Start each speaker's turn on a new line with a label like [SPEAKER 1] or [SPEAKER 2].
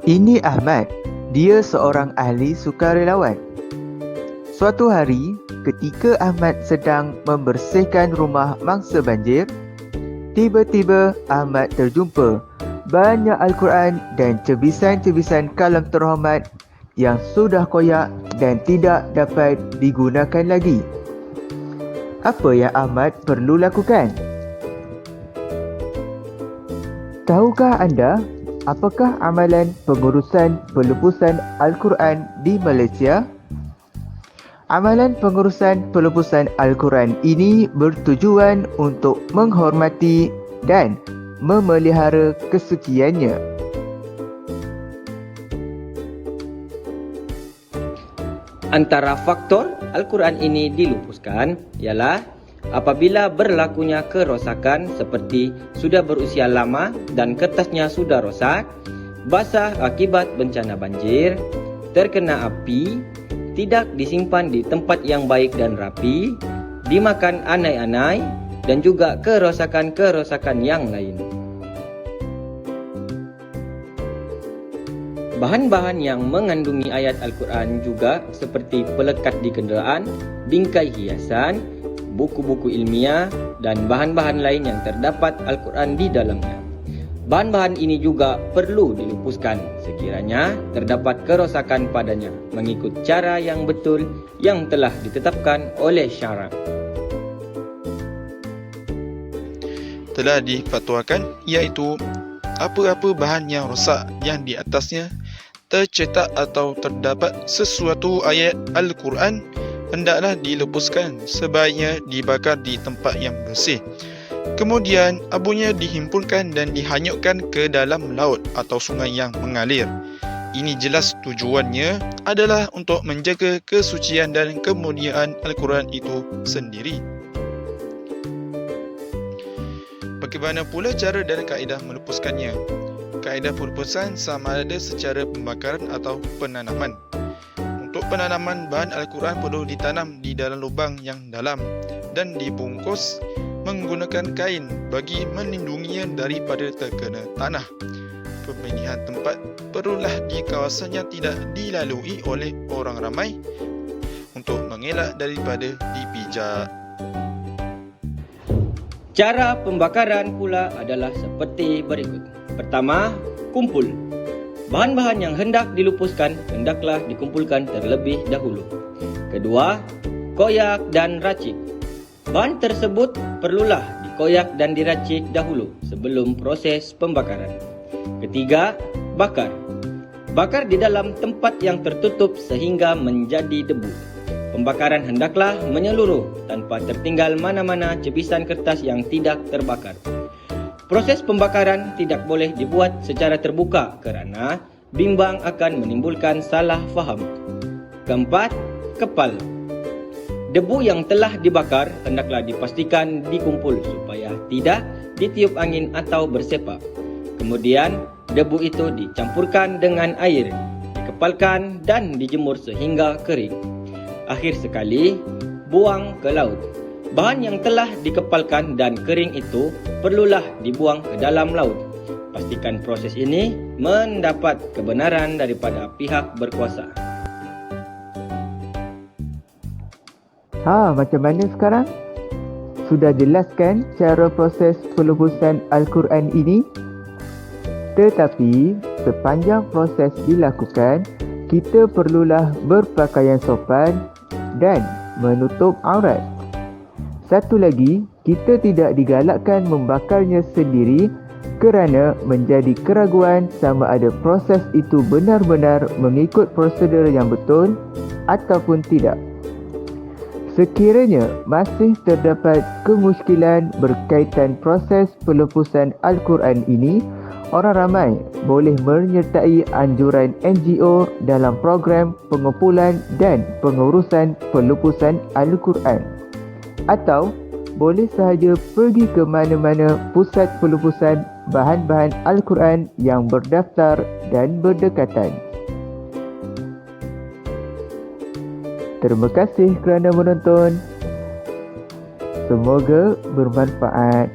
[SPEAKER 1] Ini Ahmad. Dia seorang ahli sukarelawan. Suatu hari, ketika Ahmad sedang membersihkan rumah mangsa banjir, tiba-tiba Ahmad terjumpa banyak Al-Quran dan cebisan-cebisan kalam terhormat yang sudah koyak dan tidak dapat digunakan lagi. Apa yang Ahmad perlu lakukan? Tahukah anda apakah amalan pengurusan pelebusan Al-Quran di Malaysia? Amalan pengurusan pelebusan Al-Quran ini bertujuan untuk menghormati dan memelihara kesuciannya.
[SPEAKER 2] Antara faktor Al-Quran ini dilupuskan ialah apabila berlakunya kerosakan seperti sudah berusia lama dan kertasnya sudah rosak, basah akibat bencana banjir, terkena api, tidak disimpan di tempat yang baik dan rapi, dimakan anai-anai, dan juga kerosakan-kerosakan yang lain. Bahan-bahan yang mengandungi ayat Al-Quran juga seperti pelekat di kenderaan, bingkai hiasan, buku-buku ilmiah, dan bahan-bahan lain yang terdapat Al-Quran di dalamnya. Bahan-bahan ini juga perlu dilupuskan sekiranya terdapat kerosakan padanya mengikut cara yang betul yang telah ditetapkan oleh syarak.
[SPEAKER 3] Telah difatwakan iaitu apa-apa bahan yang rosak yang di atasnya tercetak atau terdapat sesuatu ayat Al-Quran hendaklah dilepaskan, sebaiknya dibakar di tempat yang bersih. Kemudian abunya dihimpunkan dan dihanyutkan ke dalam laut atau sungai yang mengalir. Ini jelas tujuannya adalah untuk menjaga kesucian dan kemuliaan Al-Quran itu sendiri. Bagaimana pula cara dan kaedah melepaskannya? Kaedah pelepasan sama ada secara pembakaran atau penanaman. Untuk penanaman, bahan Al-Quran perlu ditanam di dalam lubang yang dalam dan dibungkus menggunakan kain bagi melindunginya daripada terkena tanah. Pemilihan tempat perlulah di kawasan yang tidak dilalui oleh orang ramai untuk mengelak daripada dipijak.
[SPEAKER 2] Cara pembakaran pula adalah seperti berikut. Pertama, kumpul. Bahan-bahan yang hendak dilupuskan hendaklah dikumpulkan terlebih dahulu. Kedua, koyak dan racik. Bahan tersebut perlulah dikoyak dan diracik dahulu sebelum proses pembakaran. Ketiga, bakar. Bakar di dalam tempat yang tertutup sehingga menjadi debu. Pembakaran hendaklah menyeluruh tanpa tertinggal mana-mana cebisan kertas yang tidak terbakar. Proses pembakaran tidak boleh dibuat secara terbuka kerana bimbang akan menimbulkan salah faham. Keempat, kepal. Debu yang telah dibakar hendaklah dipastikan dikumpul supaya tidak ditiup angin atau bersepak. Kemudian, debu itu dicampurkan dengan air, dikepalkan dan dijemur sehingga kering. Akhir sekali, buang ke laut. Bahan yang telah dikepalkan dan kering itu perlulah dibuang ke dalam laut. Pastikan proses ini mendapat kebenaran daripada pihak berkuasa.
[SPEAKER 1] Macam mana sekarang? Sudah jelaskan cara proses pelebusan Al-Quran ini? Tetapi, sepanjang proses dilakukan, kita perlulah berpakaian sopan dan menutup aurat. Satu lagi, kita tidak digalakkan membakarnya sendiri kerana menjadi keraguan sama ada proses itu benar-benar mengikut prosedur yang betul ataupun tidak. Sekiranya masih terdapat kemusykilan berkaitan proses pelebusan Al-Quran ini, orang ramai boleh menyertai anjuran NGO dalam program pengumpulan dan pengurusan pelebusan Al-Quran. Atau boleh sahaja pergi ke mana-mana pusat pelebusan bahan-bahan Al-Quran yang berdaftar dan berdekatan. Terima kasih kerana menonton. Semoga bermanfaat.